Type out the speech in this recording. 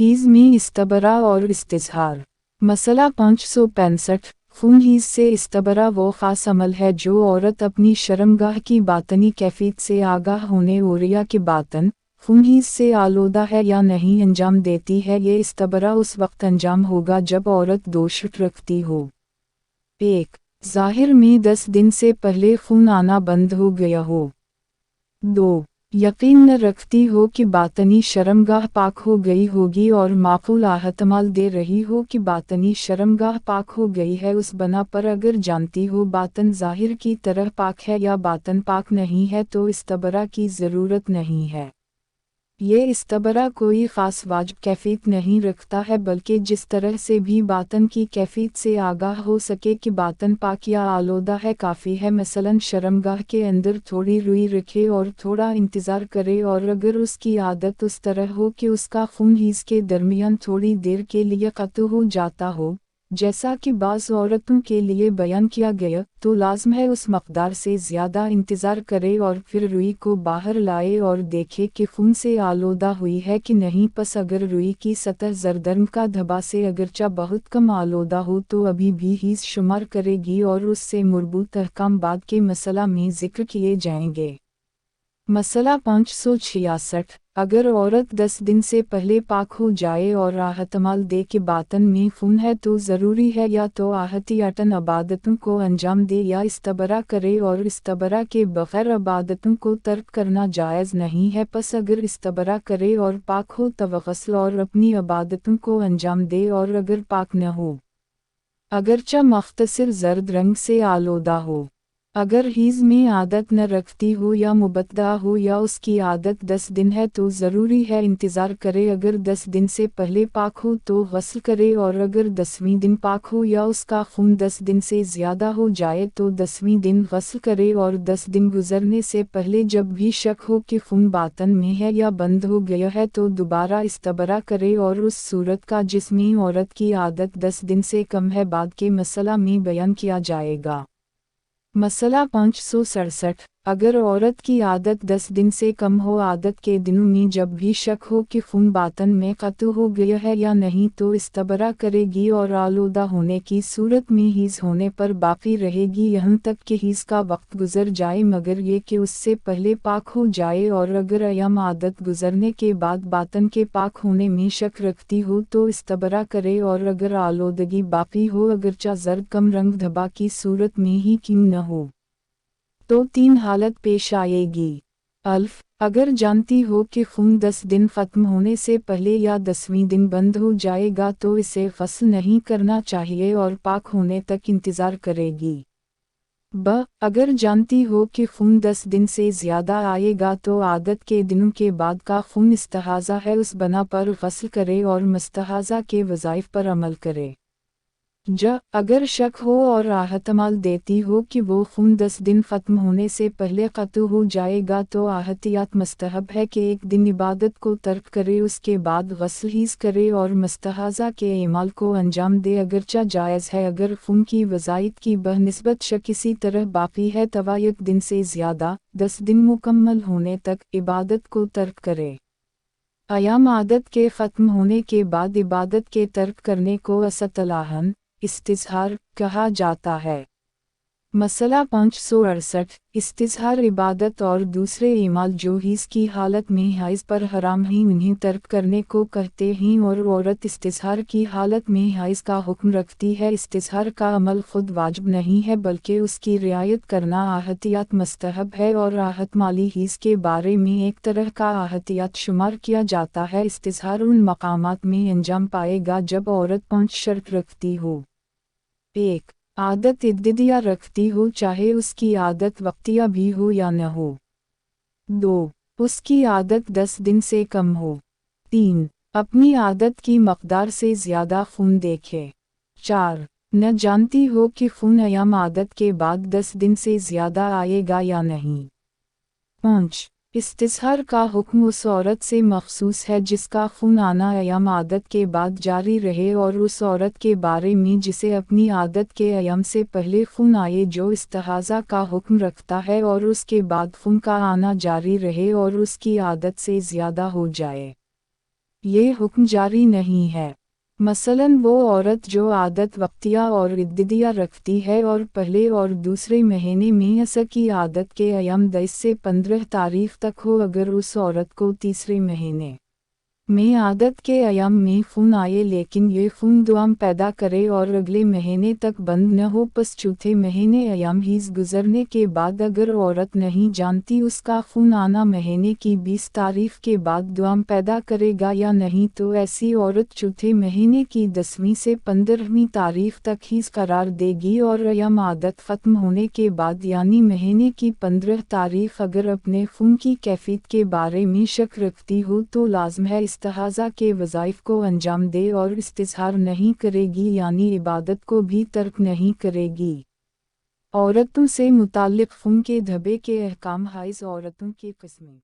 His में इस्तबरा और इस्तिज़हार। मसला 565। खून हीज़ से इस्तबरा वो ख़ास अमल है जो औरत अपनी शर्मगाह की बातनी कैफियत से आगाह होने और या कि बातन खून हीज़ से आलोदा है या नहीं अंजाम देती है। ये इस्तबरा उस वक्त अंजाम होगा जब औरत दोष रखती हो। 1. ज़ाहिर में 10 दिन से पहले खून आना बंद हो गया हो। 2. यकीन न रखती हो कि बातनी शर्मगाह पाक हो गई होगी और माकूल आहतमाल दे रही हो कि बातनी शर्मगाह पाक हो गई है। उस बना पर अगर जानती हो बातन ज़ाहिर की तरह पाक है या बातन पाक नहीं है तो इस्तबरा की ज़रूरत नहीं है। ये इस्तबरा कोई ख़ास वाजिब कैफियत नहीं रखता है बल्कि जिस तरह से भी बातन की कैफियत से आगाह हो सके कि बातन पाक या आलोदा है काफ़ी है। मसलन शर्मगाह के अंदर थोड़ी रुई रखे और थोड़ा इंतज़ार करे और अगर उसकी आदत उस तरह हो कि उसका खून हीज़ के दरमियान थोड़ी देर के लिए क़त्ल हो जाता हो, जैसा कि बाज़ औरतों के लिए बयान किया गया, तो लाज़म है उस मक़दार से ज़्यादा इंतज़ार करे और फिर रुई को बाहर लाए और देखे कि खून से आलोदा हुई है कि नहीं। पस अगर रुई की सतह ज़रदर्म का धब्बा से अगरचा बहुत कम आलोदा हो तो अभी भी हीज़ शुमार करेगी और उससे मुरबूत अहकाम बाद के मसला में ज़िक्र किए जाएंगे। मसला 566। अगर औरत 10 दिन से पहले पाक हो जाए और आहतमाल दे के बातन में खून है तो ज़रूरी है या तो आहतियातन अबादतों को अंजाम दे या इस्तबरा करे और इस्तबरा के बग़ैर अबादतों को तर्क करना जायज़ नहीं है। पस अगर इस्तबरा करे और पाक हो तब ग़स्ल और अपनी अबादतों को अंजाम दे और अगर पाक न हो, अगरचा मख्तसर ज़र्द रंग से आलोदा हो, अगर हीज़ में आदत न रखती हो या मुबत्दा हो या उसकी आदत 10 दिन है तो ज़रूरी है इंतज़ार करे। अगर 10 दिन से पहले पाक हो तो ग़स्ल करे और अगर 10वें दिन पाक हो या उसका खून 10 दिन से ज़्यादा हो जाए तो 10वें दिन ग़स्ल करे और 10 दिन गुज़रने से पहले जब भी शक हो कि खून बातन में है या बंद हो गया है तो दोबारा इस्तबरा करे और उस सूरत का जिसमें औरत की आदत 10 दिन से कम है बाद के मसला में बयान किया जाएगा। मसला 567। अगर औरत की आदत 10 दिन से कम हो, आदत के दिनों में जब भी शक हो कि खून बातन में क़त्ल हो गया है या नहीं तो इस्तबरा करेगी और आलोदा होने की सूरत में हीज़ होने पर बाकी रहेगी यहाँ तक कि हीज़ का वक्त गुज़र जाए, मगर ये कि उससे पहले पाक हो जाए। और अगर अय्याम आदत गुज़रने के बाद बातन के पाक होने में शक रखती हो तो इस्तबरा करे और अगर आलोदगी बाकी हो, अगरचा ज़र्द कम रंग धब्बा की सूरत में ही क्यों न हो, तो 3 हालत पेश आएगी। अल्फ, अगर जानती हो कि खून 10 दिन ख़त्म होने से पहले या 10वें दिन बंद हो जाएगा तो इसे ग़स्ल नहीं करना चाहिए और पाक होने तक इंतज़ार करेगी। ब, अगर जानती हो कि खून 10 दिन से ज़्यादा आएगा तो आदत के दिनों के बाद का खून इस्तहाज़ा है, उस बना पर ग़स्ल करे और मुस्तहाज़ा के वज़ाइफ पर अमल करे। ज, अगर शक हो और आहतमाल देती हो कि वो खून 10 दिन ख़त्म होने से पहले क़त्ल हो जाएगा तो आहतियात मस्तहब है कि एक दिन इबादत को तर्क करे, उसके बाद ग़स्ल हीज़ करे और मुस्तहाज़ा के इमाल को अंजाम दे। अगरचा जायज़ है अगर खून की वज़ाइद की बनिस्बत शक इसी तरह बाकी है तवा एक दिन से ज़्यादा 10 दिन मुकम्मल होने तक इबादत को तर्क करे। अयाम आदत के ख़त्म होने के बाद इबादत के तर्क करने को असतलाहन इस्तिज़हार कहा जाता है। मसला 568। इस्तिज़हार इबादत और दूसरे इमाल जो हीज़ की हालत में हाइज़ पर हराम ही उन्हें तर्क करने को कहते हैं और औरत इस्तिज़हार की हालत में हाइज़ का हुक्म रखती है। इस्तिज़हार का अमल खुद वाजिब नहीं है बल्कि उसकी रियायत करना आहतियात मस्तहब है और आहतमाली हीज़ के बारे में एक तरह का आहतियात शुमार किया जाता है। इस्तिज़हार उन मकामात में अंजाम पाएगा जब औरत 5 शर्त रखती हो। 1. आदत इद्दिया रखती हो चाहे उसकी आदत वक्तिया भी हो या न हो। 2. उसकी आदत 10 दिन से कम हो। 3. अपनी आदत की मकदार से ज़्यादा खून देखे। 4. न जानती हो कि खून अयाम आदत के बाद 10 दिन से ज़्यादा आएगा या नहीं। 5. इस्तिज़हार का हुक्म उस औरत से मखसूस है जिसका खून आना अयाम आदत के बाद जारी रहे और उस औरत के बारे में जिसे अपनी आदत के अयाम से पहले खून आए जो इस्तिहाज़ा का हुक्म रखता है और उसके बाद खून का आना जारी रहे और उसकी आदत से ज़्यादा हो जाए। یہ حکم جاری نہیں ہے۔ مثلاً وہ عورت جو عادت وقتیہ اور عددیہ رکھتی ہے اور پہلے اور دوسرے مہینے میں عصر کی عادت کے ایام 10 سے 15 تاریخ تک ہو، اگر اس عورت کو تیسرے مہینے میں عادت کے ایام میں خون آئے لیکن یہ خون دوام پیدا کرے اور اگلے مہینے تک بند نہ ہو، پس چوتھے مہینے ایام حیض گزرنے کے بعد اگر عورت نہیں جانتی اس کا خون آنا مہینے کی 20 تاریخ کے بعد دوام پیدا کرے گا یا نہیں، تو ایسی عورت چوتھے مہینے کی 10ویں سے 15ویں تاریخ تک حیض قرار دے گی، اور ایام عادت ختم ہونے کے بعد یعنی مہینے کی 15 تاریخ اگر اپنے خون کی کیفیت کے بارے میں شک رکھتی ہو تو لازم ہے استحاضہ کے وظائف کو انجام دے اور استظہار نہیں کرے گی، یعنی عبادت کو بھی ترک نہیں کرے گی۔ عورتوں سے متعلق خون کے دھبے کے احکام۔ حائض عورتوں کی قسمیں۔